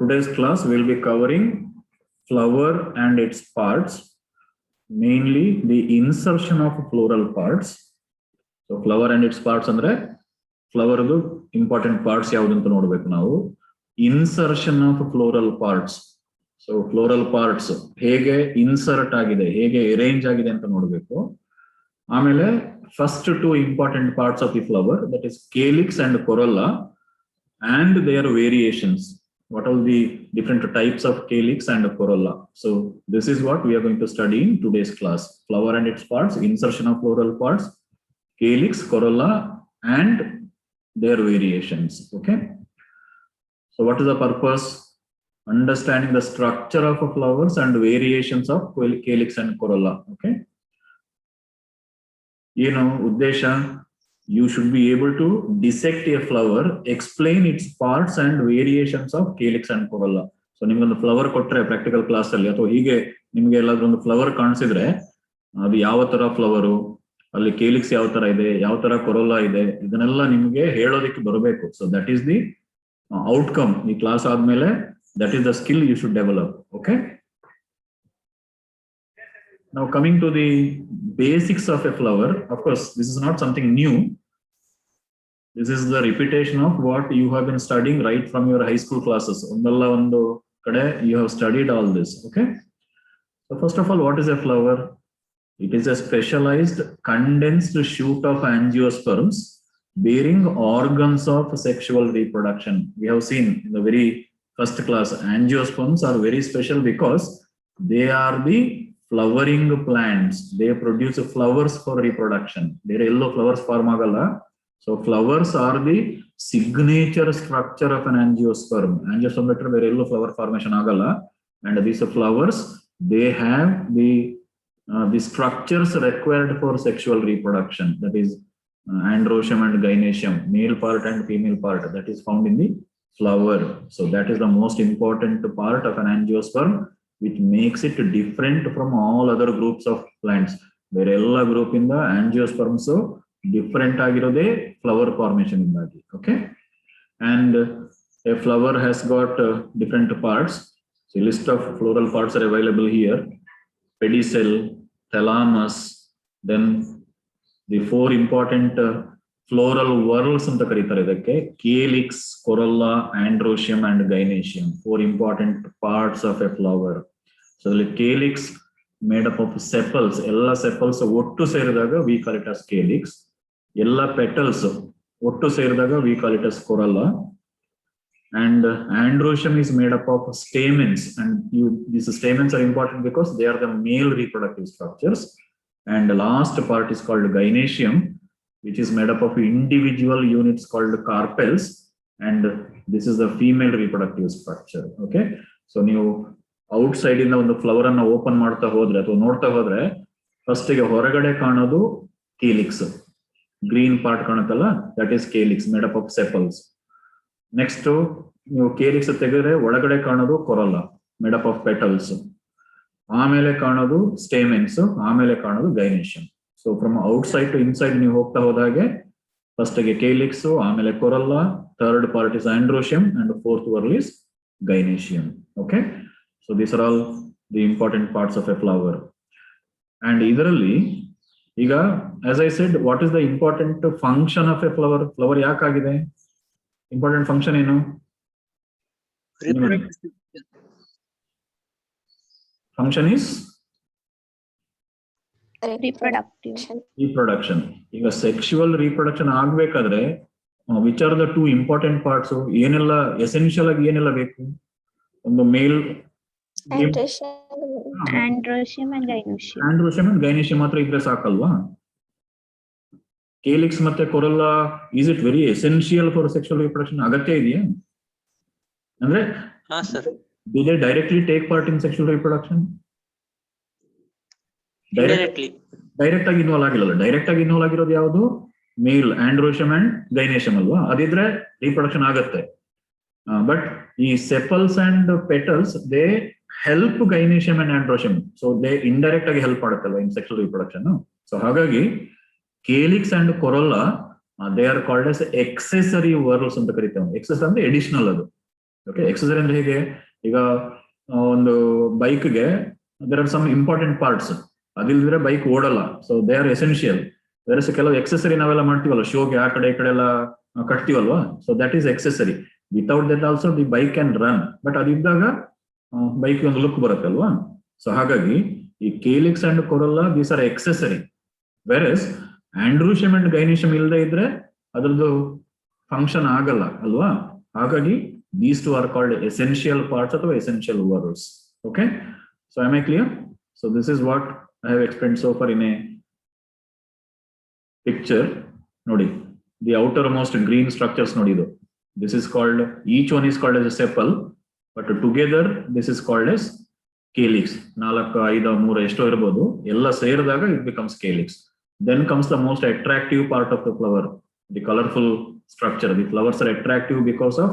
today's class we'll be covering flower and its parts, mainly the insertion of floral parts. So flower and its parts andre flower ದು important parts ಯಾವುದು ಅಂತ ನೋಡಬೇಕು ನಾವು. Insertion of floral parts. So floral parts ಹೇಗೆ insert ಆಗಿದೆ, ಹೇಗೆ arrange ಆಗಿದೆ ಅಂತ ನೋಡಬೇಕು. ಆಮೇಲೆ first two important parts of the flower, that is calyx and corolla and their variations. What are the different types of calyx and corolla? So this is what we are going to study in today's class. Flower and its parts, insertion of floral parts, calyx, corolla and their variations. Okay. So what is the purpose? Understanding the structure of flowers and variations of calyx and corolla. Okay. You know, Uddesha, you should be able to dissect a flower, explain its parts and variations of calyx and corolla. So ನಿಮಗೆ flower ಕೊಟ್ಟರೆ practical class ಅಲ್ಲಿ ಅಥವಾ ಹೀಗೆ ನಿಮಗೆ ಎಲ್ಲಾದ್ರೂ ಒಂದು flower ಕಾಣಿಸಿದ್ರೆ ಅದು ಯಾವ ತರ ಫ್ಲವರು, ಅಲ್ಲಿ ಕೇಲಿಕ್ಸ್ ಯಾವ ತರ ಇದೆ, ಯಾವ ತರ ಕೊರೋಲಾ ಇದೆ, ಇದನ್ನೆಲ್ಲ ನಿಮಗೆ ಹೇಳೋದಕ್ಕೆ ಬರಬೇಕು. So that is the outcome. ಈ ಕ್ಲಾಸ್ ಆದ್ಮೇಲೆ that is the skill you should develop. Okay. Now coming to the basics of a flower, of course this is not something new. This is the repetition of what you have been studying right from your high school classes. Ondalla ondu kade you have studied all this. Okay. So first of all, what is a flower? It is a specialized condensed shoot of angiosperms bearing organs of sexual reproduction. We have seen in the very first class, angiosperms are very special because they are the flowering plants. They produce flowers for reproduction. They are yellow flowers form agalla. So flowers are the signature structure of an angiosperm. Angiosperm letter where yellow flower formation agalla, and these flowers, they have the structures required for sexual reproduction. That is androecium and gynoecium, male part and female part, that is found in the flower. So that is the most important part of an angiosperm, which makes it different from all other groups of plants. Where ella group in the angiosperms so different agirode flower formation indagi. Okay. And a flower has got different parts. So list of floral parts are available here. Pedicel, thalamus, then the four important floral whorls anta karitare idakke: calyx, corolla, androecium and gynoecium. Four important parts of a flower. So the calyx made up of sepals. Ella sepals ottu seridaga we call it as calyx. Ella petals ottu seridaga we call it as corolla. And androecium is made up of stamens, and these stamens are important because they are the male reproductive structures. And the last part is called gynoecium, which is made up of individual units called carpels, and this is the female reproductive structure. Okay. So ನೀವು outside ಇಂದ ಒಂದು flower ಅನ್ನ open ಮಾಡ್ತಾ ಹೋದ್ರೆ ಅಥವಾ ನೋಡ್ತಾ ಹೋದ್ರೆ first ಗೆ ಹೊರಗಡೆ ಕಾಣೋದು ಕೇಲಿಕ್ಸ್, ಗ್ರೀನ್ ಪಾರ್ಟ್ ಕಾಣುತ್ತಲ್ಲ, that is calyx made up of sepals. Next ನೀವು ಕೇಲಿಕ್ಸ್ ತೆಗೆದ್ರೆ ಒಳಗಡೆ ಕಾಣೋದು corolla made up of petals, ಆಮೇಲೆ ಕಾಣೋದು ಸ್ಟೇಮೆನ್ಸ್, ಆಮೇಲೆ ಕಾಣೋದು gynoecium. So from outside to inside ನೀವು ಹೋಗ್ತಾ ಹೋದಾಗೆ ಫಸ್ಟ್ ಗೆ ಕೇಲಿಕ್ಸ್, ಆಮೇಲೆ corolla, third part is androecium and fourth whorl is gynoecium. Okay. So these are all the important parts of a flower. And ಇದರಲ್ಲಿ ಈಗ as I said, what is the important function of a flower? Flower ಯಾಕಾಗಿದೆ? Important function ಏನು? Function is reproduction. ಈಗ sexual reproduction ಆಗ್ಬೇಕಾದ್ರೆ which are the two important parts? ಏನೆಲ್ಲ essential ಆಗಿ ಏನೆಲ್ಲ ಬೇಕು? ಒಂದು ಮೇಲ್ androecium and gynoecium ಮಾತ್ರ ಇದ್ರೆ ಸಾಕಲ್ವಾ? ಕೇಲಿಕ್ಸ್ ಮತ್ತೆ ಕೊರಲ್ಲ, is it very essential for sexual reproduction? ಅಗತ್ಯ ಇದೆಯಾ? ಅಂದ್ರೆ do they directly take part in sexual reproduction? Direct ಆಗಿ ಇನ್ವಾಲ್ವ್ ಆಗಿಲ್ಲ. ಡೈರೆಕ್ಟ್ ಆಗಿ ಇನ್ವಾಲ್ವ್ ಆಗಿರೋದು ಯಾವುದು? ಮೇಲ್ ಆಂಡ್ರೋಶಿಯಂ ಅಂಡ್ ಗೈನೇಷಿಯಂ ಅಲ್ವಾ? ಅದಿದ್ರೆ ರೀಪ್ರೊಡಕ್ಷನ್ ಆಗತ್ತೆ. ಬಟ್ ಈ sepals and petals they help gynoecium and androecium, so they indirect ಆಗಿ ಹೆಲ್ಪ್ ಮಾಡುತ್ತಲ್ವಾ ಇನ್ ಸೆಕ್ಸುವಲ್ ರಿಪ್ರೊಡಕ್ಷನ್. ಸೊ ಹಾಗಾಗಿ calyx and corolla they are called as accessory whorls ಅಂತ ಕರಿತೇವೆ. Excess ಅಂದ್ರೆ ಎಡಿಷನಲ್, ಅದು ಓಕೆ, ಎಕ್ಸೆಸರಿ ಅಂದ್ರೆ ಹೇಗೆ, ಈಗ ಒಂದು ಬೈಕ್ಗೆ there are some important parts, ಅದಿಲ್ದ್ರೆ ಬೈಕ್ ಓಡಲ್ಲ. So they are essential. ಬೇರೆ ಕೆಲವು ಎಕ್ಸೆಸರಿ ನಾವೆಲ್ಲ ಮಾಡ್ತೀವಲ್ಲ, ಶೋಗೆ ಆ ಕಡೆ ಈ ಕಡೆ ಎಲ್ಲ ಕಟ್ತೀವಲ್ವಾ, so that is accessory. Without that also the bike can run, but ಅದಿದ್ದಾಗ ಬೈಕ್ ಒಂದು ಲುಕ್ ಬರುತ್ತೆ ಅಲ್ವಾ. ಸೊ ಹಾಗಾಗಿ ಈ calyx and corolla these are accessory. Versus androecium and gynoecium ಇಲ್ಲದೆ ಇದ್ರೆ ಅದ್ರದ್ದು ಫಂಕ್ಷನ್ ಆಗಲ್ಲ ಅಲ್ವಾ. ಹಾಗಾಗಿ these two are called essential parts ಅಥವಾ essential words. Okay, so am I clear? So this is what I have explained so far in a picture. Nodi, the outermost green structures nodidu, this is called, each one is called as a sepal, but together this is called as calyx. 4 5 3 esto irbodu, ella ಸೇರಿದಾಗ it becomes calyx. Then comes the most attractive part of the flower, the colorful structure. The flowers are attractive because of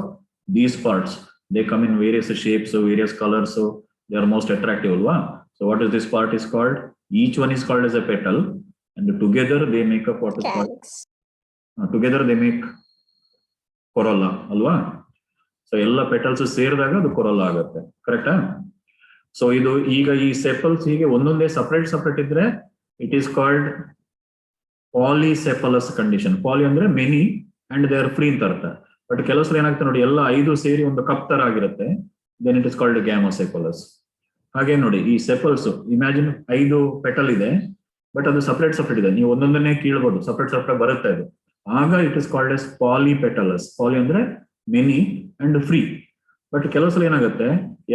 these parts. They come in various shapes, so various colors, so they are most attractive alwa. So what is this part is called? Each one is called as a petal, and together they make up what is called together they make corolla alwa. So ella petals ಸೇರಿದಾಗ ಅದು corolla ಆಗುತ್ತೆ, ಕರೆಕ್ಟಾ? So ಇದು ಈಗ ಈ sepals ಹೀಗೆ ಒಂದೊಂದೇ separate ಇದ್ರೆ it is called polycephalous condition. Poly ಅಂದ್ರೆ many and they are free ಅಂತ ಅರ್ಥ. ಬಟ್ ಕೆಲವು ಸಲ ಏನಾಗ್ತದೆ ನೋಡಿ, ಎಲ್ಲ 5 ಸೇರಿ ಒಂದು ಕಪ್ ತರ ಆಗಿರುತ್ತೆ, ದೆನ್ ಇಟ್ ಇಸ್ ಕಾಲ್ಡ್ ಗ್ಯಾಮೋಸೆಫಲಸ್. ಹಾಗೆ ನೋಡಿ ಈ ಸೆಪಲ್ಸ್, ಇಮ್ಯಾಜಿನ್ 5 ಪೆಟಲ್ ಇದೆ, ಬಟ್ ಅದು ಸಪರೇಟ್ ಇದೆ, ನೀವು ಒಂದೊಂದನ್ನೇ ಕೀಳ್ಬೋದು, ಸಪರೇಟ್ ಬರುತ್ತೆ ಅದು. ಆಗ ಇಟ್ ಇಸ್ ಕಾಲ್ಡ್ ಎಸ್ ಪಾಲಿಪೆಟಲಸ್. ಪಾಲಿ ಅಂದ್ರೆ ಮೆನಿ ಅಂಡ್ ಫ್ರೀ. ಬಟ್ ಕೆಲವು ಸಲ ಏನಾಗುತ್ತೆ,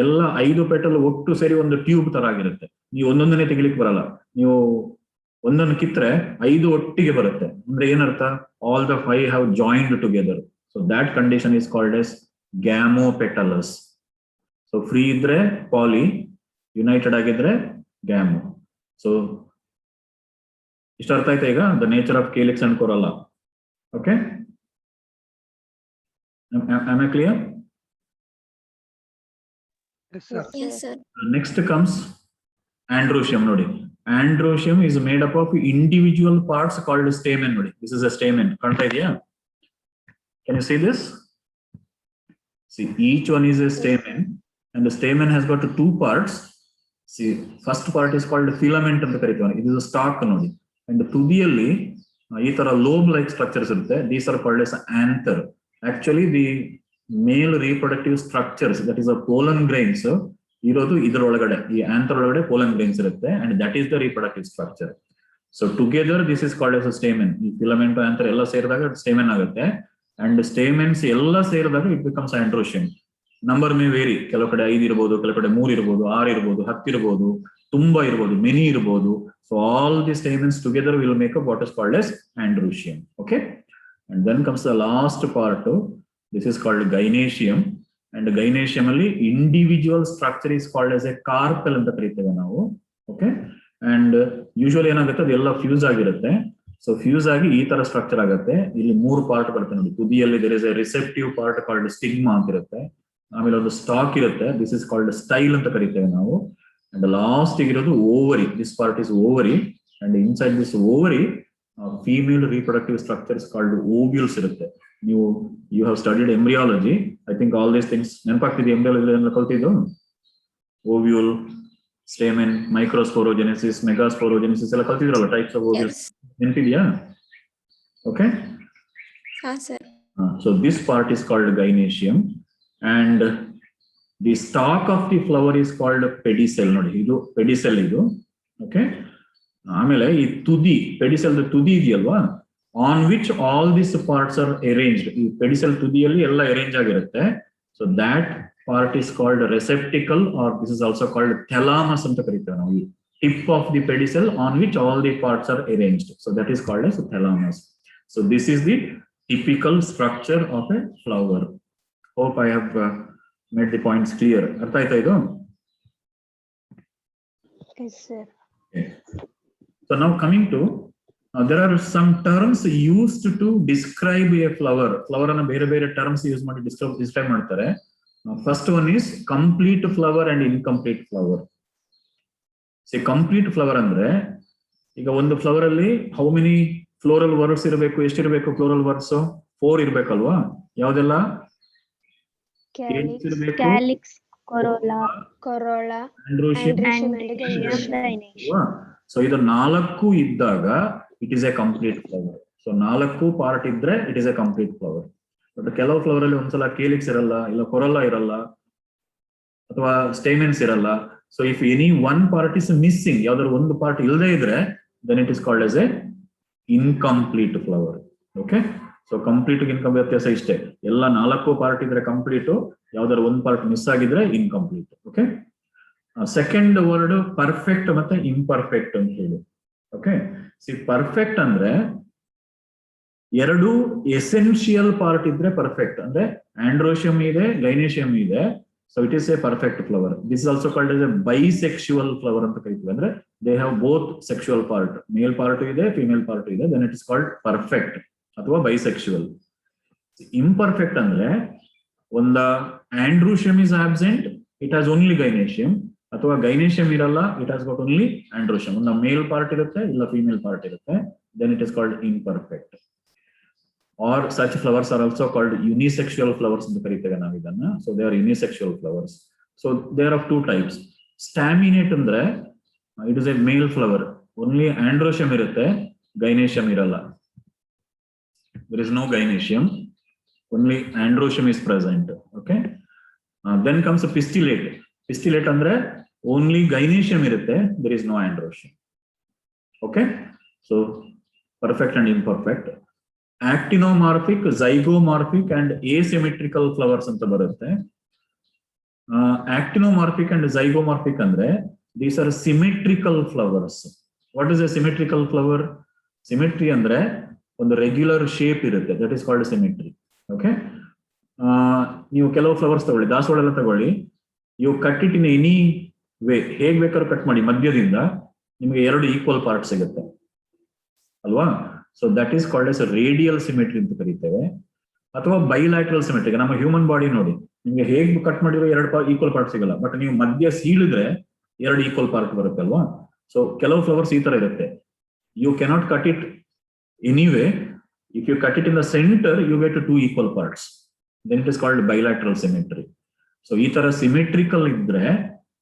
ಎಲ್ಲ 5 ಪೆಟಲ್ ಒಟ್ಟು ಸೇರಿ ಒಂದು ಟ್ಯೂಬ್ ತರ ಆಗಿರುತ್ತೆ, ನೀವು ಒಂದೊಂದನ್ನೇ ತೆಗಿಲಿಕ್ಕೆ ಬರಲ್ಲ, ನೀವು ಒಂದೊಂದು ಕಿತ್ರೆ 5 ಒಟ್ಟಿಗೆ ಬರುತ್ತೆ. ಅಂದ್ರೆ ಏನರ್ಥ, all the 5 have joined together. So that condition is called as gamopetalous. So free idre poly, united agidre gamo. So ishta artha aita iga the nature of calyx and corolla. Okay, am I clear? Yes sir. Yes sir. Next comes androecium. Nodi, androecium is made up of individual parts called stamen. Nodi, this is a stamen, kanta idea? Can you see this? See, each one is a stamen, and the stamen has got 2 parts. See, first part is called filament anta karitane. It is a stalk nodi, and tudiyalli ee tara lobe like structures irutte. These are called as anther. Actually the male reproductive structures, that is a pollen grains irodu idrolagade, ee anther olagade pollen grains irutte, and that is the reproductive structure. So together this is called as a stamen. Ee filament anther ella ಸೇರಿದಾಗ stamen ಆಗುತ್ತೆ. And stamens ಎಲ್ಲ ಸೇರಿದಾಗ it becomes androecium. Number may vary, ಕೆಲವು ಕಡೆ 5 ಇರ್ಬೋದು, ಕೆಲವು ಕಡೆ 3 ಇರ್ಬೋದು, 6 ಇರ್ಬೋದು, 10 ಇರ್ಬೋದು, ತುಂಬಾ ಇರ್ಬೋದು, ಮೆನಿ ಇರ್ಬೋದು. So all the stamens together will make up what is called as androecium. Okay, and then comes the last part, this is called gynoecium. And gynoecium ಅಲ್ಲಿ individual structure is called as a carpel ಅಂತ ಕರೀತೇವೆ ನಾವು. Okay, and usually ಏನಾಗುತ್ತೆ, ಅದೆಲ್ಲ fuse ಆಗಿರುತ್ತೆ. So fuse ಆಗಿ ಈ ತರ ಸ್ಟ್ರಕ್ಚರ್ ಆಗುತ್ತೆ. ಇಲ್ಲಿ 3 ಪಾರ್ಟ್ ಬರುತ್ತೆ ನೋಡಿ, ತುದಿಯಲ್ಲಿ there is a receptive part called stigma ಅಂತ ಇರುತ್ತೆ, ಆಮೇಲೆ ಒಂದು ಸ್ಟಾಕ್ ಇರುತ್ತೆ, ದಿಸ್ ಇಸ್ ಕಾಲ್ಡ್ ಸ್ಟೈಲ್ ಅಂತ ಕರಿತೇವೆ ನಾವು. ಅಂಡ್ ಲಾಸ್ಟ್ ಇರೋದು ovary, this part is ovary, and inside this ovary female reproductive structures called ovules ಇರುತ್ತೆ. ನೀವು you have studied embryology, I think all these things ನೆನಪಾಗ್ತಿದೆ. ಎಂಬ್ರಿಯಾಲಜಿ ಕಲ್ತಿದ್ದು ovule, stamen, microsporogenesis, megasporogenesis ಎಲ್ಲ ಕಲ್ತಿದ್ರಲ್ಲ, ಟೈಪ್ಸ್ ಆಫ್ ಓವ್ಯೂಲ್ಸ್ ನೆನಪಿದ್ಯಾ? Okay. Sir. So this part is called gynoecium, and the stalk of the flower is called pedicel. Nodi, idu pedicel idu. Okay, ಆಮೇಲೆ ಈ ತುದಿ, pedicel ತುದಿ ಇದೆಯಲ್ವಾ, on which all this parts are arranged. ಈ pedicel ತುದಿಯಲ್ಲಿ ಎಲ್ಲ arrange ಆಗಿರುತ್ತೆ. So that part is called receptacle, or this is also called thalamus ಅಂತ ಕರೀತೇವೆ ನಾವು. Tip of the pedicel on which all the parts are arranged. So that is called as thalamus. So this is the typical structure of a flower. Hope I have made the points clear. Artha aita idu? Yes sir. Okay. So now coming to, there are some terms used to describe a flower. Flower ana ಬೇರೆ terms use ಮಾಡಿ describe ಮಾಡ್ತಾರೆ. First one is complete flower and incomplete flower. C complete flower ಅಂದ್ರೆ, ಈಗ ಒಂದು flower ಅಲ್ಲಿ how many floral whorls ಇರಬೇಕು, ಎಷ್ಟಿರಬೇಕು floral whorls? 4 ಇರ್ಬೇಕಲ್ವಾ? ಯಾವ್ದೆಲ್ಲ? Calyx ಇರ್ಬೇಕು, Calyx, corolla, androecium, androecium and gynoecium. ಅಲ್ವಾ? ಸೊ ಇದು 4 ಇದ್ದಾಗ it is a complete flower. So 4 part ಇದ್ರೆ it is a complete flower. But ಕೆಲವು ಫ್ಲವರ್ ಅಲ್ಲಿ ಒಂದ್ಸಲ ಕೇಲಿಕ್ಸ್ ಇರಲ್ಲ, ಇಲ್ಲ ಕೊರಲ್ಲ ಇರಲ್ಲ, ಅಥವಾ ಸ್ಟೇಮೆನ್ಸ್ ಇರಲ್ಲ. So if any one part is missing, ಯಾವ್ದಾದ್ರು ಒಂದು ಪಾರ್ಟ್ ಇಲ್ಲದೆ ಇದ್ರೆ then it is called as a incomplete flower. Okay, so complete incomplete ವ್ಯತ್ಯಾಸ ಇಷ್ಟೇ. ಎಲ್ಲ 4 ಪಾರ್ಟ್ ಇದ್ರೆ ಕಂಪ್ಲೀಟ್, ಯಾವ್ದಾದ್ರು ಒಂದು ಪಾರ್ಟ್ ಮಿಸ್ ಆಗಿದ್ರೆ incomplete. Okay, second word perfect ಮತ್ತೆ ಇಂಪರ್ಫೆಕ್ಟ್ ಅಂತ ಹೇಳಿ. ಓಕೆ, ಸಿ ಪರ್ಫೆಕ್ಟ್ ಅಂದ್ರೆ ಎರಡು ಎಸೆನ್ಷಿಯಲ್ ಪಾರ್ಟ್ ಇದ್ರೆ ಪರ್ಫೆಕ್ಟ್. ಅಂದ್ರೆ ಆಂಡ್ರೋಶಿಯಂ ಇದೆ, ಗೈನೇಶಿಯಂ ಇದೆ, so it is a perfect flower. This is also called as a bisexual flower ಅಂತ ಕರಿತೀವಿ. ಅಂದ್ರೆ they have both sexual part, male part ಇದೆ, ಫಿಮೇಲ್ ಪಾರ್ಟ್ ಇದೆ, then it is called perfect ಅಥವಾ ಬೈಸೆಕ್ಸುವಲ್. ಇಂಪರ್ಫೆಕ್ಟ್ ಅಂದ್ರೆ ಒಂದ androecium is absent, it has only gynoecium, ಅಥವಾ gynoecium ಇರಲ್ಲ, it has got only androecium. ಒಂದು ಮೇಲ್ ಪಾರ್ಟ್ ಇರುತ್ತೆ, ಇಲ್ಲ ಫಿಮೇಲ್ ಪಾರ್ಟ್ ಇರುತ್ತೆ, then it is called imperfect. Or such flowers are also called unisexual flowers ಅಂತ ಕರೀತೇವೆ ನಾವು ಇದನ್ನ. So they are unisexual flowers. So they are of two types. Staminate ಅಂದ್ರೆ it is a male flower, only androecium ಇರುತ್ತೆ, gynoecium ಇರಲ್ಲ. There is no gynoecium, only androecium is present. Okay, then comes a pistillate. Pistillate ಅಂದ್ರೆ only gynoecium ಇರುತ್ತೆ, there is no androecium. Okay, so perfect and imperfect. Actinomorphic, zygomorphic and asymmetrical flowers ಅಂತ ಬರುತ್ತೆ. Actinomorphic and zygomorphic ಅಂದ್ರೆ these are symmetrical flowers. What is a symmetrical flower? Symmetry ಅಂದ್ರೆ ಒಂದು regular shape ಇರುತ್ತೆ, that is called symmetry. Okay, ನೀವು ಕೆಲವು flowers ತಗೊಳ್ಳಿ, ದಾಸವಾಳ ಎಲ್ಲ ತಗೊಳ್ಳಿ, you cut it in any way, ಹೇಗ್ ಬೇಕಾದ್ರೂ ಕಟ್ ಮಾಡಿ, ಮಧ್ಯದಿಂದ ನಿಮಗೆ 2 ಈಕ್ವಲ್ ಪಾರ್ಟ್ ಸಿಗುತ್ತೆ ಅಲ್ವಾ? So that is called S radial symmetry ಅಂತ ಕರೀತೇವೆ, ಅಥವಾ ಬೈಲ್ಯಾಟ್ರಲ್ ಸಿಮೆಟ್ರಿ. ನಮ್ಮ ಹ್ಯೂಮನ್ ಬಾಡಿ ನೋಡಿ, ನಿಮ್ಗೆ ಹೇಗ್ ಕಟ್ ಮಾಡಿರೋ 2 ಈಕ್ವಲ್ ಪಾರ್ಟ್ ಸಿಗಲ್ಲ, ಬಟ್ ನೀವು ಮಧ್ಯ ಸೀಳಿದ್ರೆ 2 ಈಕ್ವಲ್ ಪಾರ್ಟ್ ಬರುತ್ತೆ ಅಲ್ವಾ? ಸೊ ಕೆಲವು ಫ್ಲವರ್ಸ್ ಈ ತರ ಇರುತ್ತೆ, you cannot cut it anyway, if you cut it in the center you get 2 equal parts, then it is called bilateral symmetry. So ಈ ತರ ಸಿಮೆಟ್ರಿಕಲ್ ಇದ್ರೆ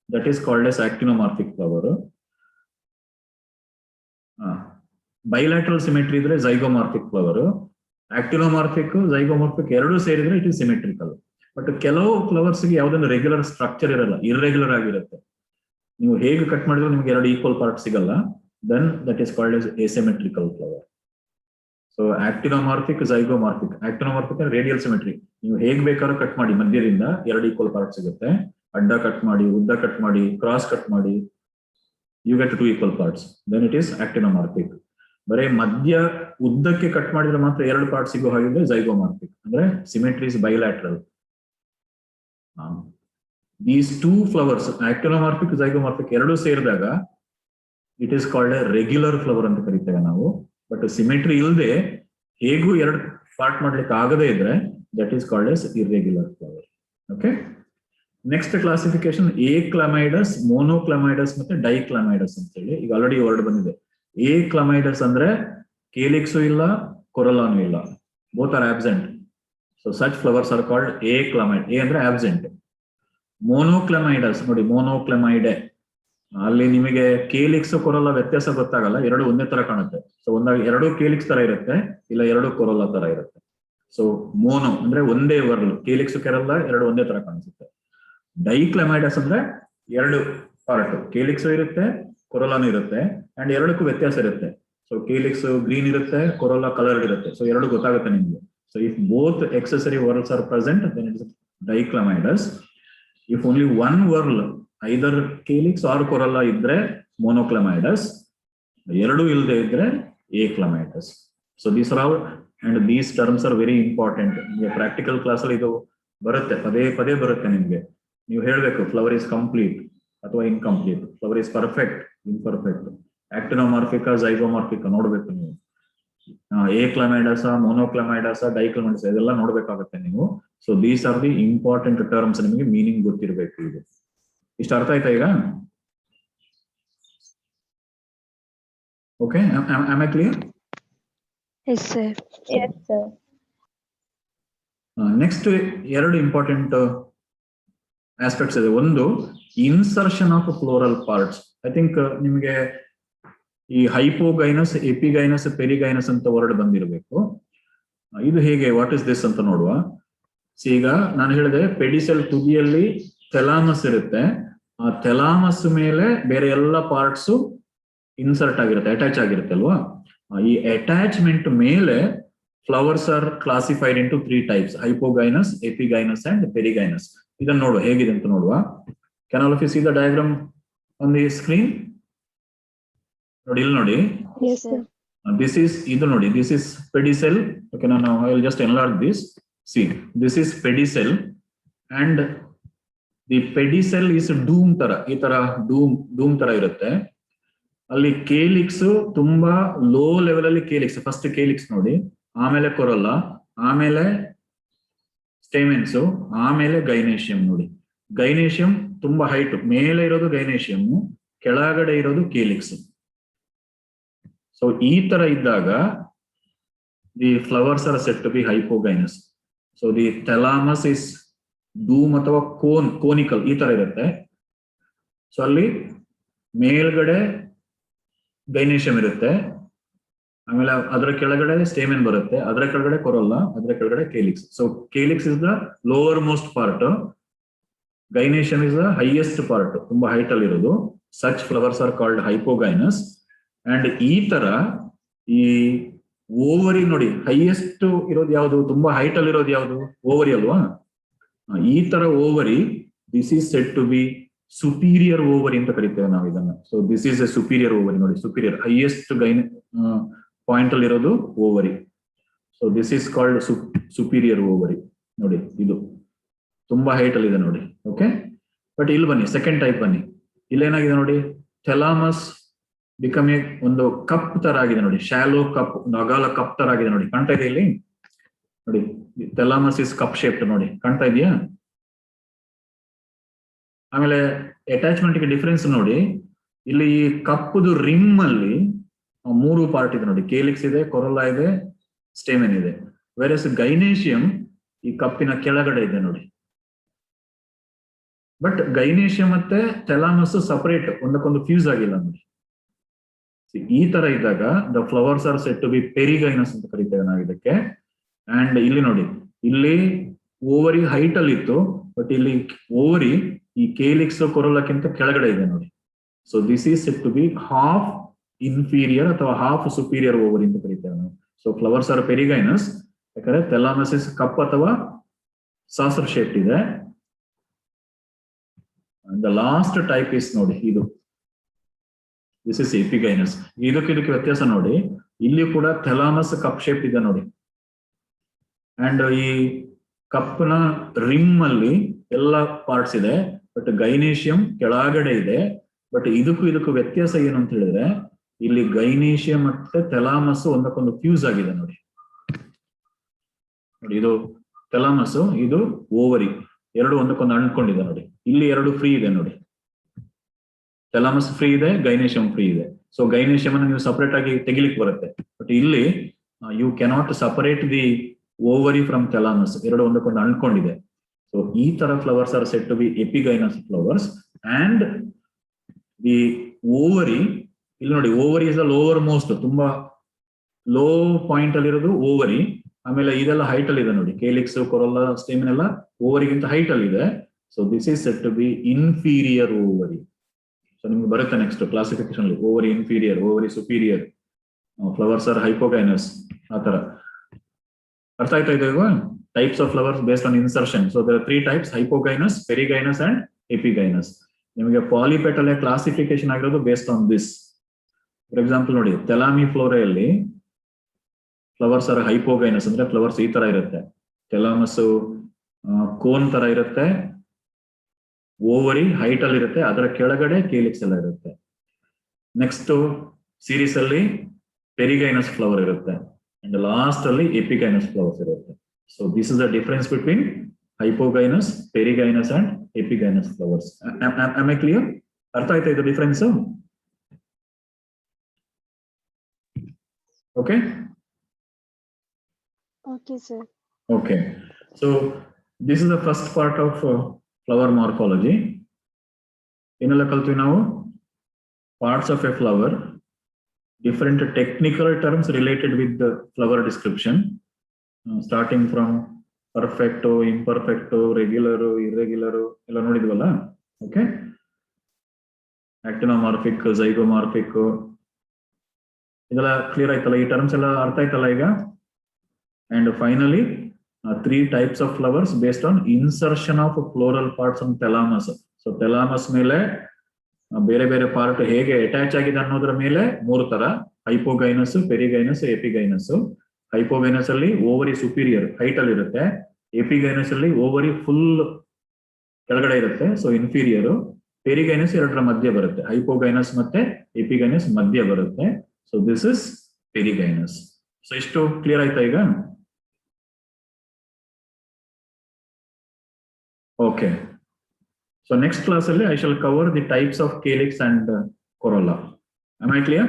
that is called as actinomorphic flower. Bilateral symmetry ಇದ್ರೆ zygomorphic flower. Actinomorphic, zygomorphic ಎರಡೂ ಸೇರಿದ್ರೆ it is symmetrical. But ಕೆಲವು flowers ಗೆ ಯಾವ್ದೊಂದು regular structure ಇರಲ್ಲ, ಇರ್ರೆಗ್ಯುಲರ್ ಆಗಿರುತ್ತೆ, ನೀವು ಹೇಗೆ ಕಟ್ ಮಾಡಿದ್ರು ನಿಮ್ಗೆ 2 ಈಕ್ವಲ್ ಪಾರ್ಟ್ ಸಿಗಲ್ಲ, then that is called as asymmetrical flower. So actinomorphic, zygomorphic. Actinomorphic radial symmetry, ನೀವು ಹೇಗ್ ಬೇಕಾದ್ರೂ ಕಟ್ ಮಾಡಿ ಮಧ್ಯದಿಂದ 2 ಈಕ್ವಲ್ ಪಾರ್ಟ್ ಸಿಗುತ್ತೆ. ಅಡ್ಡ ಕಟ್ ಮಾಡಿ, ಉದ್ದ ಕಟ್ ಮಾಡಿ, ಕ್ರಾಸ್ ಕಟ್ ಮಾಡಿ, you get 2 equal parts, then it is actinomorphic. ಬರೀ ಮಧ್ಯ ಉದ್ದಕ್ಕೆ ಕಟ್ ಮಾಡಿದ್ರೆ ಮಾತ್ರ 2 ಪಾರ್ಟ್ ಸಿಗೋ ಹಾಗಿದ್ರೆ ಝೈಗೋಮಾರ್ಫಿಕ್, ಅಂದ್ರೆ symmetry is bilateral. These 2 flowers, actinomorphic, zygomorphic ಎರಡೂ ಸೇರಿದಾಗ it is called a regular flower ಅಂತ ಕರೀತೇವೆ ನಾವು. ಬಟ್ ಸಿಮೆಟ್ರಿ ಇಲ್ಲದೆ ಹೇಗೂ 2 ಪಾರ್ಟ್ ಮಾಡ್ಲಿಕ್ಕೆ ಆಗದೇ ಇದ್ರೆ that is called as irregular flower. Okay, next classification achlamydeous, monochlamydeous ಮತ್ತೆ ಡೈಕ್ಲಮೈಡಸ್ ಅಂತ ಹೇಳಿ. ಈಗ ಆಲ್ರೆಡಿ ವರ್ಡ್ ಬಂದಿದೆ. ಏಕ್ಲಮೈಡಸ್ ಅಂದ್ರೆ ಕೇಲಿಕ್ಸು ಇಲ್ಲ, ಕೊರಲಾನು ಇಲ್ಲ, both are absent. So such flowers are called achlamydeous. A ಅಂದ್ರೆ ಆಬ್ಸೆಂಟ್. ಮೋನೋಕ್ಲಮೈಡಸ್ ನೋಡಿ, ಮೋನೋಕ್ಲಮೈಡೆ, ಅಲ್ಲಿ ನಿಮಗೆ ಕೇಲಿಕ್ಸ್ ಕೊರಲ್ಲ ವ್ಯತ್ಯಾಸ ಗೊತ್ತಾಗಲ್ಲ, 2 ಒಂದೇ ತರ ಕಾಣುತ್ತೆ. ಸೊ ಒಂದಾಗ 2 ಕೇಲಿಕ್ಸ್ ತರ ಇರುತ್ತೆ, ಇಲ್ಲ 2 ಕೊರಲ್ಲ ತರ ಇರುತ್ತೆ. ಸೊ ಮೋನೋ ಅಂದ್ರೆ ಒಂದೇ ವರ್ಲ್, ಕೇಲಿಕ್ಸ್ ಕೆರಲ್ಲ 2 ಒಂದೇ ತರ ಕಾಣಿಸುತ್ತೆ. ಡೈಕ್ಲಮೈಡಸ್ ಅಂದ್ರೆ 2 ಪಾರ್ಟ್, ಕೇಲಿಕ್ಸ್ ಇರುತ್ತೆ, ಕೊರಲಾನು ಇರುತ್ತೆ, ಅಂಡ್ 2ಕ್ಕೂ ವ್ಯತ್ಯಾಸ ಇರುತ್ತೆ. ಸೊ ಕೇಲಿಕ್ಸ್ ಗ್ರೀನ್ ಇರುತ್ತೆ, ಕೊರಲ್ಲ ಕಲರ್ ಇರುತ್ತೆ. ಸೊ 2 ಗೊತ್ತಾಗುತ್ತೆ ನಿಮ್ಗೆ. So if both accessory whorls are present then it is dichlamydeous. If only one whorl, either calyx or corolla ಇದ್ರೆ ಮೋನೋಕ್ಲಮೈಡಸ್, 2 ಇಲ್ಲದೆ ಇದ್ರೆ achlamydeous. So these are all, and these terms are very important. ನಿಮಗೆ practical class ಅಲ್ಲಿ ಇದು ಬರುತ್ತೆ, ಪದೇ ಪದೇ ಬರುತ್ತೆ ನಿಮ್ಗೆ. ನೀವು ಹೇಳ್ಬೇಕು ಫ್ಲವರ್ ಇಸ್ ಕಂಪ್ಲೀಟ್ ಅಥವಾ incomplete, flower is perfect, imperfect, actinomorphic, zygomorphic ನೋಡ್ಬೇಕು ನೀವು. ಏಕ್ಲಮೈಡಸ, ಮೋನೋಕ್ಲಮೈಡಸ, ಡೈಕ್ಲಮೈಡಸ ಇದೆಲ್ಲ ನೋಡ್ಬೇಕಾಗುತ್ತೆ ನೀವು. So these R the important terms, ನಿಮಗೆ ಮೀನಿಂಗ್ ಗೊತ್ತಿರಬೇಕು. ಇದು ಇಷ್ಟು ಅರ್ಥ ಆಯ್ತಾ ಈಗ? Okay, am I clear? Yes, sir. Yes, sir. Next ಎರಡು ಇಂಪಾರ್ಟೆಂಟ್ ಆಸ್ಪೆಕ್ಟ್ಸ್ ಇದೆ. ಒಂದು insertion of floral parts. I think ನಿಮಗೆ ಈ ಹೈಪೋಗೈನಸ್, ಎಪಿಗೈನಸ್, ಪೆರಿಗೈನಸ್ ಅಂತ ವರ್ಡ್ ಬಂದಿರಬೇಕು. ಇದು ಹೇಗೆ, ವಾಟ್ ಇಸ್ ದಿಸ್ ಅಂತ ನೋಡುವ. ಈಗ ನಾನು ಹೇಳಿದೆ ಪೆಡಿಸೆಲ್ ತುದಿಯಲ್ಲಿ ಥೆಲಾಮಸ್ ಇರುತ್ತೆ. ಆ ಥೆಲಾಮಸ್ ಮೇಲೆ ಬೇರೆ ಎಲ್ಲ ಪಾರ್ಟ್ಸ್ ಇನ್ಸರ್ಟ್ ಆಗಿರುತ್ತೆ, ಅಟ್ಯಾಚ್ ಆಗಿರುತ್ತೆ ಅಲ್ವಾ. ಈ ಅಟ್ಯಾಚ್ಮೆಂಟ್ ಮೇಲೆ flowers are classified into 3 types: hypogynous, epigynous and perigynous. ಇದನ್ನು ನೋಡುವ ಹೇಗಿದೆ ಅಂತ ನೋಡುವ. Can all of you see the diagram on the screen? ನೋಡಿ, ಇಲ್ಲಿ ನೋಡಿ. Yes, sir. This is ಇದು ನೋಡಿ, this is pedicel. Okay, now I will just enlarge this. See, this is pedicel and the pedicel is doom ತರ, ಈ ತರ ಡೂಮ್ ತರ ಇರುತ್ತೆ. ಅಲ್ಲಿ ಕೇಲಿಕ್ಸ್ ತುಂಬಾ ಲೋ ಲೆವೆಲ್ ಅಲ್ಲಿ ಕೇಲಿಕ್ಸ್, ಫಸ್ಟ್ ಕೇಲಿಕ್ಸ್ ನೋಡಿ, ಆಮೇಲೆ ಕೊರಲ್ಲ, ಆಮೇಲೆ ಸ್ಟೇಮೆನ್ಸ್, ಆಮೇಲೆ ಗೈನೇಷಿಯಂ ನೋಡಿ. ಗೈನೇಷಿಯಂ ತುಂಬಾ ಹೈಟ್, ಮೇಲೆ ಇರೋದು ಗೈನೇಷಿಯಂ, ಕೆಳಗಡೆ ಇರೋದು ಕೇಲಿಕ್ಸ್. ಸೊ ಈ ತರ ಇದ್ದಾಗ the flowers are set to be hypogynous. So the thalamus is dome ಅಥವಾ ಕೋನಿಕಲ್ ಈ ತರ ಇರುತ್ತೆ. ಸೊ ಅಲ್ಲಿ ಮೇಲ್ಗಡೆ ಗೈನೇಷಿಯಂ ಇರುತ್ತೆ, ಆಮೇಲೆ ಅದರ ಕೆಳಗಡೆ ಸ್ಟೇಮೆನ್ ಬರುತ್ತೆ, ಅದರ ಕೆಳಗಡೆ ಕೊರಲ್ಲ, ಅದರ ಕೆಳಗಡೆ calyx. So calyx is the lower most part, gynoecium is the highest part, ತುಂಬಾ ಹೈಟ್ ಅಲ್ಲಿ ಇರೋದು. Such flowers are called hypogynous. And ಈ ತರ ಈ ಓವರಿ ನೋಡಿ, ಹೈಯೆಸ್ಟ್ ಇರೋದು ಯಾವುದು, ತುಂಬಾ ಹೈಟ್ ಅಲ್ಲಿ ಇರೋದು ಯಾವುದು, ಓವರಿ ಅಲ್ವಾ. ಈ ತರ ovary, this is set to be superior ovary ಅಂತ ಕರಿತೇವೆ ನಾವು ಇದನ್ನ. So this is a superior ovary ನೋಡಿ, ಸುಪೀರಿಯರ್ ಹೈಯೆಸ್ಟ್ ಪಾಯಿಂಟ್ ಅಲ್ಲಿ ಇರೋದು ovary. So this is called superior ovary ನೋಡಿ. ಇದು ತುಂಬಾ ಹೈಟ್ ಅಲ್ಲಿ ಇದೆ ನೋಡಿ. ಓಕೆ, ಬಟ್ ಇಲ್ಲಿ ಬನ್ನಿ, ಸೆಕೆಂಡ್ ಟೈಪ್ ಬನ್ನಿ. ಇಲ್ಲೇನಾಗಿದೆ ನೋಡಿ, ಥೆಲಾಮಸ್ ಬಿಕಮ್ ಎ ಒಂದು ಕಪ್ ತರ ಆಗಿದೆ ನೋಡಿ, ಶಾಲೋ ಕಪ್, ಒಂದು ಅಗಾಲ ಕಪ್ ತರ ಆಗಿದೆ ನೋಡಿ, ಕಾಣ್ತಾ ಇದೆ ಇಲ್ಲಿ ನೋಡಿ. ಥೆಲಾಮಸ್ ಇಸ್ ಕಪ್ ಶೇಪ್ಡ್ ನೋಡಿ, ಕಾಣ್ತಾ ಇದೆಯಾ? ಆಮೇಲೆ ಅಟ್ಯಾಚ್ಮೆಂಟ್ ಗೆ ಡಿಫರೆನ್ಸ್ ನೋಡಿ, ಇಲ್ಲಿ ಈ ಕಪ್ಪದು ರಿಮ್ ಅಲ್ಲಿ 3 ಪಾರ್ಟ್ ಇದೆ ನೋಡಿ, ಕೇಲಿಕ್ಸ್ ಇದೆ, ಕೊರಲ್ಲ ಇದೆ, ಸ್ಟೇಮೆನ್ ಇದೆ. ವೇರಸ್ ಗೈನೇಷಿಯಂ ಈ ಕಪ್ಪಿನ ಕೆಳಗಡೆ ಇದೆ ನೋಡಿ. ಬಟ್ ಗೈನೇಷಿಯಂ ಮತ್ತೆ ಥೆಲಾಮಸ್ ಸಪರೇಟ್, ಒಂದಕ್ಕೊಂದು ಫ್ಯೂಸ್ ಆಗಿಲ್ಲ ನೋಡಿ. ಈ ತರ ಇದ್ದಾಗ the flowers are set to be perigynous ಅಂತ ಕರಿತೇವೆ ನಾವು ಇದಕ್ಕೆ. ಅಂಡ್ ಇಲ್ಲಿ ನೋಡಿ, ಇಲ್ಲಿ ಓವರಿ ಹೈಟ್ ಅಲ್ಲಿ ಇತ್ತು, ಬಟ್ ಇಲ್ಲಿ ಓವರಿ ಈ ಕೇಲಿಕ್ಸ್ ಕೊರಲಕ್ಕಿಂತ ಕೆಳಗಡೆ ಇದೆ ನೋಡಿ. So this is set to be half inferior ಅಥವಾ ಹಾಫ್ ಸುಪೀರಿಯರ್ ಓವರಿ ಅಂತ ಕರಿತೇವೆ ನಾವು. ಸೊ ಫ್ಲವರ್ಸ್ ಆರ್ ಪೆರಿಗೈನಸ್, ಯಾಕಂದ್ರೆ ಥೆಲಾಮಸ್ ಇಸ್ ಕಪ್ ಅಥವಾ ಸಾಸರ್ ಶೇಪ್ ಇದೆ. ದ ಲಾಸ್ಟ್ ಟೈಪ್ ಇಸ್ ನೋಡಿ, ಇದು ದಿಸ್ ಇಸ್ ಎಪಿಗೈನಸ್. ಇದಕ್ಕೆ ವ್ಯತ್ಯಾಸ ನೋಡಿ, ಇಲ್ಲಿ ಕೂಡ ಥೆಲಾಮಸ್ ಕಪ್ ಶೇಪ್ ಇದೆ ನೋಡಿ. ಅಂಡ್ ಈ ಕಪ್ನ ರಿಮ್ ಅಲ್ಲಿ ಎಲ್ಲ ಪಾರ್ಟ್ಸ್ ಇದೆ, ಬಟ್ ಗೈನೇಷಿಯಂ ಕೆಳಗಡೆ ಇದೆ. ಬಟ್ ಇದಕ್ಕೂ ವ್ಯತ್ಯಾಸ ಏನು ಅಂತ ಹೇಳಿದ್ರೆ, ಇಲ್ಲಿ ಗೈನೇಷಿಯಂ ಮತ್ತೆ ಥೆಲಾಮಸ್ ಒಂದಕ್ಕೊಂದು ಫ್ಯೂಸ್ ಆಗಿದೆ ನೋಡಿ. ನೋಡಿ, ಇದು ಥೆಲಾಮಸ್, ಇದು ಓವರಿ, ಎರಡು ಒಂದಕ್ಕೊಂದು ಅಂಟ್ಕೊಂಡಿದೆ ನೋಡಿ. ಇಲ್ಲಿ ಎರಡು ಫ್ರೀ ಇದೆ ನೋಡಿ, ಥೆಲಾಮಸ್ ಫ್ರೀ ಇದೆ, ಗೈನೇಷಿಯಂ ಫ್ರೀ ಇದೆ. ಸೊ ಗೈನೇಷಿಯಂ ಅನ್ನು ನೀವು ಸಪರೇಟ್ ಆಗಿ ತೆಗಿಲಿಕ್ಕೆ ಬರುತ್ತೆ. ಬಟ್ ಇಲ್ಲಿ you cannot separate the ovary from thalamus, ಎರಡು ಒಂದಕ್ಕೊಂದು ಅಂಟ್ಕೊಂಡಿದೆ. ಸೊ ಈ ತರ flowers are set to be epigynous flowers. And the ovary, ಇಲ್ಲಿ ನೋಡಿ, ovary is the lower most, ತುಂಬಾ ಲೋ ಪಾಯಿಂಟ್ ಅಲ್ಲಿ ಇರೋದು ಓವರಿ. ಆಮೇಲೆ ಇದೆಲ್ಲ ಹೈಟ್ ಅಲ್ಲಿ ಇದೆ ನೋಡಿ, ಕೇಲಿಕ್ಸ್, ಕೊರಲ್ಲ, ಸ್ಟೇಮಿನ್ ಎಲ್ಲ ಓವರಿಗಿಂತ ಹೈಟ್ ಅಲ್ಲಿ ಇದೆ. So this is set to be inferior ovary. So ನಿಮ್ಗೆ ಬರುತ್ತೆ ನೆಕ್ಸ್ಟ್ ಕ್ಲಾಸಿಫಿಕೇಶನ್ ಅಲ್ಲಿ, ovary inferior, ovary superior, flowers are hypogynous, ಆ ತರ. ಅರ್ಥ ಆಯ್ತಾ ಇದೆ ಈಗ? Types of flowers based on insertion. So there are 3 types: hypogynous, perigynous and epigynous. ನಿಮಗೆ ಪಾಲಿಪೆಟಲ್ ಕ್ಲಾಸಿಫಿಕೇಶನ್ ಆಗಿರೋದು based on this. For example ನೋಡಿ, ಥೆಲಾಮಿ ಫ್ಲೋರೆಯಲ್ಲಿ ಫ್ಲವರ್ಸ್ ಆರ್ ಹೈಪೋಗೈನಸ್, ಅಂದ್ರೆ ಫ್ಲವರ್ಸ್ ಈ ತರ ಇರುತ್ತೆ, ಥೆಲಾಮಸ್ ಕೋನ್ ತರ ಇರುತ್ತೆ, ಓವರಿ ಹೈಟ್ ಅಲ್ಲಿ ಇರುತ್ತೆ, ಅದರ ಕೆಳಗಡೆ ಕೇಲಿಕ್ಸ್ ಎಲ್ಲ ಇರುತ್ತೆ. ನೆಕ್ಸ್ಟ್ ಸೀರೀಸ್ ಅಲ್ಲಿ ಪೆರಿಗೈನಸ್ ಫ್ಲವರ್ ಇರುತ್ತೆ, ಅಂಡ್ ಲಾಸ್ಟ್ ಅಲ್ಲಿ ಎಪಿಗೈನಸ್ ಫ್ಲವರ್ಸ್ ಇರುತ್ತೆ. So this is the difference between hypogynous, perigynous and epigynous flowers. Am I clear? ಅರ್ಥ ಆಯ್ತಾ ಇದು difference? Okay Okay, sir. Okay. So this is the first part of flower morphology. ಏನೆಲ್ಲ ಕಲ್ತೀವಿ ನಾವು? Parts of a flower, different technical terms related with the flower description, starting from perfecto, imperfecto, regular, irregular, ಎಲ್ಲ ನೋಡಿದ್ವಲ್ಲ. Okay, actinomorphic, zygomorphic, ಇದೆಲ್ಲ clear ಆಯ್ತಲ್ಲ? ಈ terms ಎಲ್ಲ ಅರ್ಥ ಆಯ್ತಲ್ಲ ಈಗ? And finally, 3 types of flowers based on insertion of floral parts on thalamus. So thalamus ಮೇಲೆ ಬೇರೆ ಬೇರೆ ಪಾರ್ಟ್ ಹೇಗೆ ಅಟ್ಯಾಚ್ ಆಗಿದೆ ಅನ್ನೋದ್ರ ಮೇಲೆ 3 ತರ: ಹೈಪೋಗೈನಸ್, ಪೆರಿಗೈನಸ್, ಎಪಿಗೈನಸ್. ಹೈಪೋಗೈನಸ್ ಅಲ್ಲಿ ಓವರಿ ಸುಪೀರಿಯರ್ ಹೈಟ್ ಅಲ್ಲಿ ಇರುತ್ತೆ. ಎಪಿಗೈನಸ್ ಅಲ್ಲಿ ಓವರಿ ಫುಲ್ ಕೆಳಗಡೆ ಇರುತ್ತೆ, ಸೊ ಇನ್ಫೀರಿಯರ್. ಪೆರಿಗೈನಸ್ ಎರಡರ ಮಧ್ಯೆ ಬರುತ್ತೆ. ಹೈಪೋಗೈನಸ್ ಮತ್ತೆ ಎಪಿಗೈನಸ್ ಮಧ್ಯೆ ಬರುತ್ತೆ. So this is perigynous. So ಇಷ್ಟು ಕ್ಲಿಯರ್ ಆಯ್ತಾ ಈಗ? Okay. So next class I shall cover the types of calyx and corolla. Am I clear?